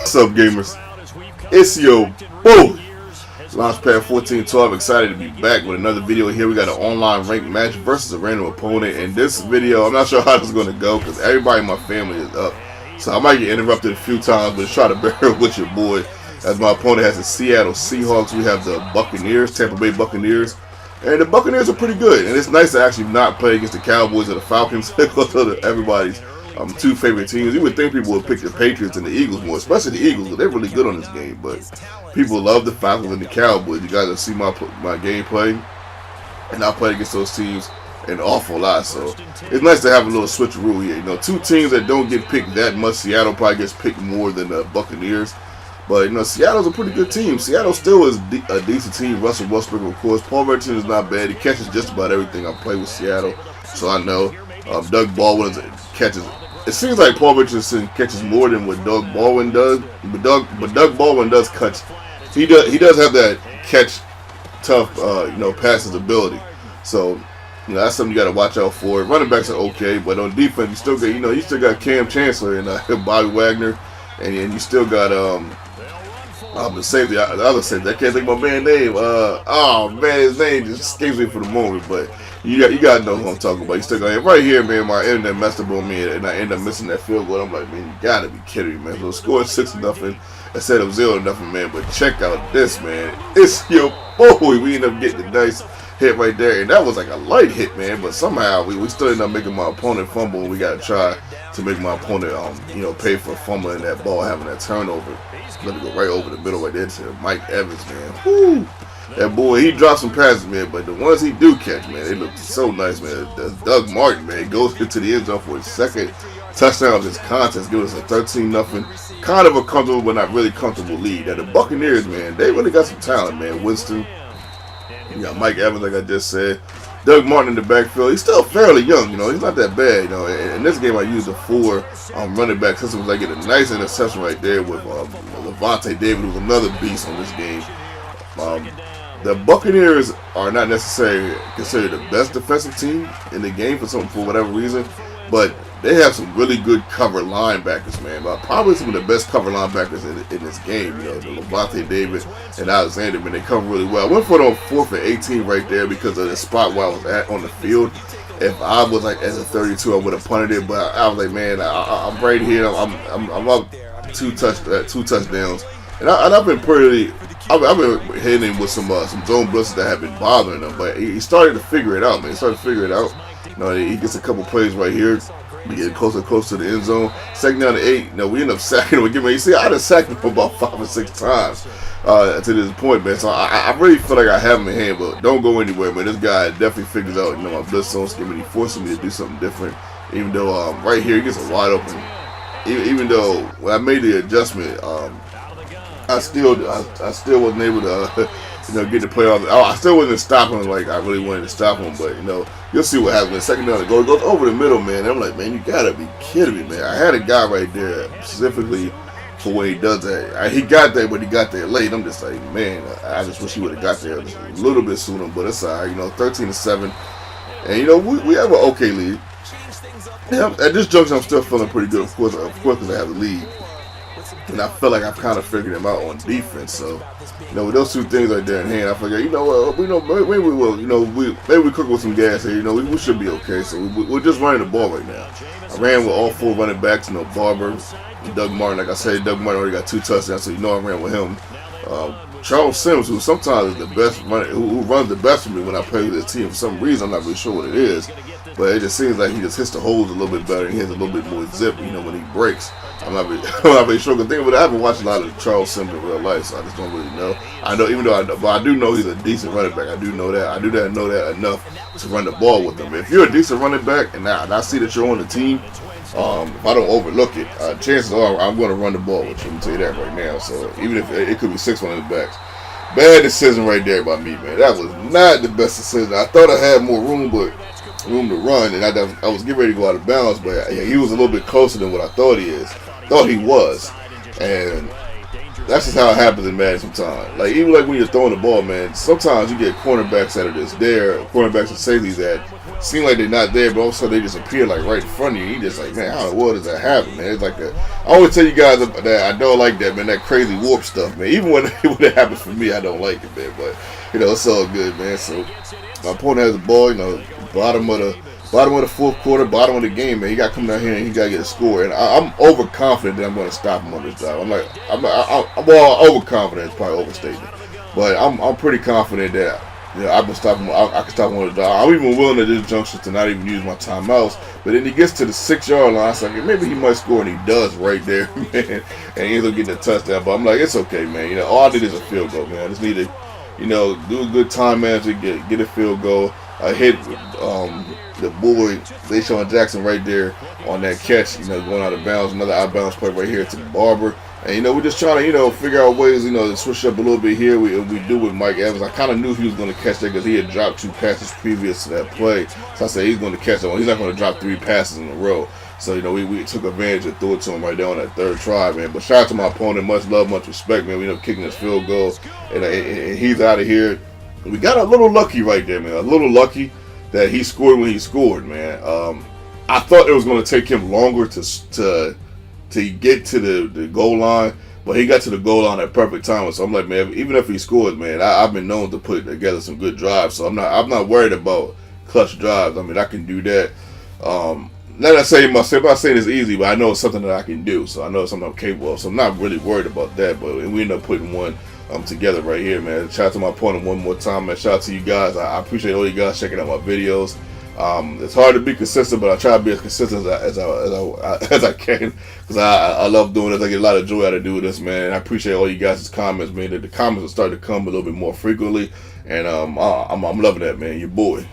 What's up, gamers? It's your boy, Launchpad 1412. Excited to be back with another video here. We got an online ranked match versus a random opponent. And this video, I'm not sure how this is going to go because everybody in my family is up. So I might get interrupted a few times, but try to bear with your boy. As my opponent has the Seattle Seahawks, we have the Buccaneers, Tampa Bay Buccaneers. And the Buccaneers are pretty good. And it's nice to actually not play against the Cowboys or the Falcons. Everybody's two favorite teams. You would think people would pick the Patriots and the Eagles more, especially the Eagles. They're really good on this game, but people love the Falcons and the Cowboys. You guys will see my gameplay, and I played against those teams an awful lot. So it's nice to have a little switcheroo here. You know, two teams that don't get picked that much. Seattle probably gets picked more than the Buccaneers, but you know, Seattle's a pretty good team. Seattle still is a decent team. Russell Westbrook, of course. Paul Merton is not bad. He catches just about everything. I play with Seattle, so I know. Doug Baldwin catches. It seems like Paul Richardson catches more than what Doug Baldwin does, but Doug Baldwin does catch. He does have that catch tough, passes ability. So you know, that's something you got to watch out for. Running backs are okay, but on defense you still got you still got Cam Chancellor and Bobby Wagner, and you still got the safety, the other safety. I can't think of my man's name. His name just escapes me for the moment, but. You gotta know who I'm talking about. You still got right here, man. My internet messed up on me, and I end up missing that field goal. I'm like, man, you gotta be kidding me, man. So score 6-0 instead of 0-0, man. But check out this, man. It's your boy. We end up getting a nice hit right there, and that was like a light hit, man. But somehow we still end up making my opponent fumble. And we gotta try to make my opponent, pay for fumbling that ball, having that turnover. Let me go right over the middle right there to Mike Evans, man. Woo! That boy, he dropped some passes, man, but the ones he do catch, man, they look so nice, man. Doug Martin, man, goes into the end zone for his second touchdown of this contest, giving us a 13-0, kind of a comfortable but not really comfortable lead. Now, the Buccaneers, man, they really got some talent, man. Winston, you got Mike Evans, like I just said. Doug Martin in the backfield. He's still fairly young, he's not that bad, In this game, I used a 4 running back system. I get a nice interception right there with Levante David, who's another beast on this game. The Buccaneers are not necessarily considered the best defensive team in the game for whatever reason, but they have some really good cover linebackers, man. Probably some of the best cover linebackers in this game. The Levante David and Alexander, man, they cover really well. I went for it on 4th and 18 right there because of the spot where I was at on the field. If I was like as a 32, I would have punted it, but I was like, man, I'm right here. I'm up two touchdowns, and I've been pretty. I've been hitting him with some zone blitzes that have been bothering him, but he started to figure it out, man. He started to figure it out. He gets a couple plays right here. We get closer to the end zone. Second down to 8. We end up sacking him again. You see, I done sacked him about 5 or 6 times to this point, man. So I really feel like I have him in hand, but don't go anywhere, man. This guy definitely figures out, my blitz zone scheme, and he forces me to do something different. Even though right here he gets a wide open. Even though when I made the adjustment, I still wasn't able to, get the play off. I still wasn't stopping him like I really wanted to stop him, but you'll see what happens. Second down to go, it goes over the middle, man. And I'm like, man, you gotta be kidding me, man. I had a guy right there specifically for when he does that. He got there, but he got there late. I'm just like, man, I just wish he would have got there just a little bit sooner. But it's alright, 13-7, and we have an okay lead. Yeah, at this junction, I'm still feeling pretty good, of course, because I have the lead. And I feel like I've kind of figured him out on defense. So, with those two things right there in hand, I figure, maybe we will, maybe we cook with some gas here. We should be okay. So we're just running the ball right now. I ran with all 4 running backs, Barber, Doug Martin. Like I said, Doug Martin already got 2 touchdowns, so I ran with him. Charles Sims, who sometimes is the best runner, who runs the best for me when I play with this team. For some reason, I'm not really sure what it is, but it just seems like he just hits the holes a little bit better and he has a little bit more zip, when he breaks. I'm not really sure. But I haven't watched a lot of Charles Sims in real life, so I just don't really know. I know, but I do know he's a decent running back. I do know that. I do know that enough to run the ball with him. If you're a decent running back and I see that you're on the team, if I don't overlook it, chances are I'm going to run the ball with you. I'm going to tell you that right now. So even if it could be 6 running backs. Bad decision right there by me, man. That was not the best decision. I thought I had more room to run, and I was getting ready to go out of bounds, but he was a little bit closer than what I thought he was. And that's just how it happens in Madden sometimes. Even when you're throwing the ball, man, sometimes you get cornerbacks that are just there, cornerbacks and safeties that seem like they're not there, but all of a sudden they just appear like right in front of you. You just like, man, how in the world does that happen, man? It's like I always tell you guys that I don't like that, man. That crazy warp stuff, man. Even when it happens for me, I don't like it, man. But it's all good, man. So my opponent has the ball, bottom of the fourth quarter, bottom of the game, man. He got to come down here and he got to get a score. And I'm overconfident that I'm going to stop him on this drive. I'm overconfident. It's probably overstatement, but I'm pretty confident that I can stop him. I can stop him on the drive. I'm even willing at this juncture to not even use my timeouts. But then he gets to the 6-yard line. So maybe he might score, and he does right there, man. And he ends up getting a touchdown. But I'm like, it's okay, man. All I did is a field goal, man. I just need to, do a good time management, get a field goal. I hit the boy, Deshaun Jackson, right there on that catch, going out of bounds. Another out of bounds play right here to the Barber. And, we're just trying to, figure out ways, to switch up a little bit here. We do with Mike Evans. I kind of knew he was going to catch that because he had dropped 2 passes previous to that play. So I said he's going to catch that one. He's not going to drop 3 passes in a row. So, we took advantage and threw it to him right there on that 3rd try, man. But shout out to my opponent. Much love, much respect, man. We ended up kicking this field goal. And he's out of here. We got a little lucky right there, man. A little lucky that he scored when he scored, man. I thought it was going to take him longer to get to the goal line, but he got to the goal line at perfect time. So I'm like, man, even if he scores, man, I've been known to put together some good drives. So I'm not worried about clutch drives. I mean, I can do that. Not that I'm not saying it's easy, but I know it's something that I can do. So I know it's something I'm capable of. So I'm not really worried about that. But we end up putting one together right here, man. Shout out to my opponent one more time, man. Shout out to you guys. I appreciate all you guys checking out my videos. It's hard to be consistent, but I try to be as consistent as I can, because I love doing this. I get a lot of joy out of doing this, man. I appreciate all you guys' comments, man. The comments are starting to come a little bit more frequently, and I'm loving that, man. Your boy.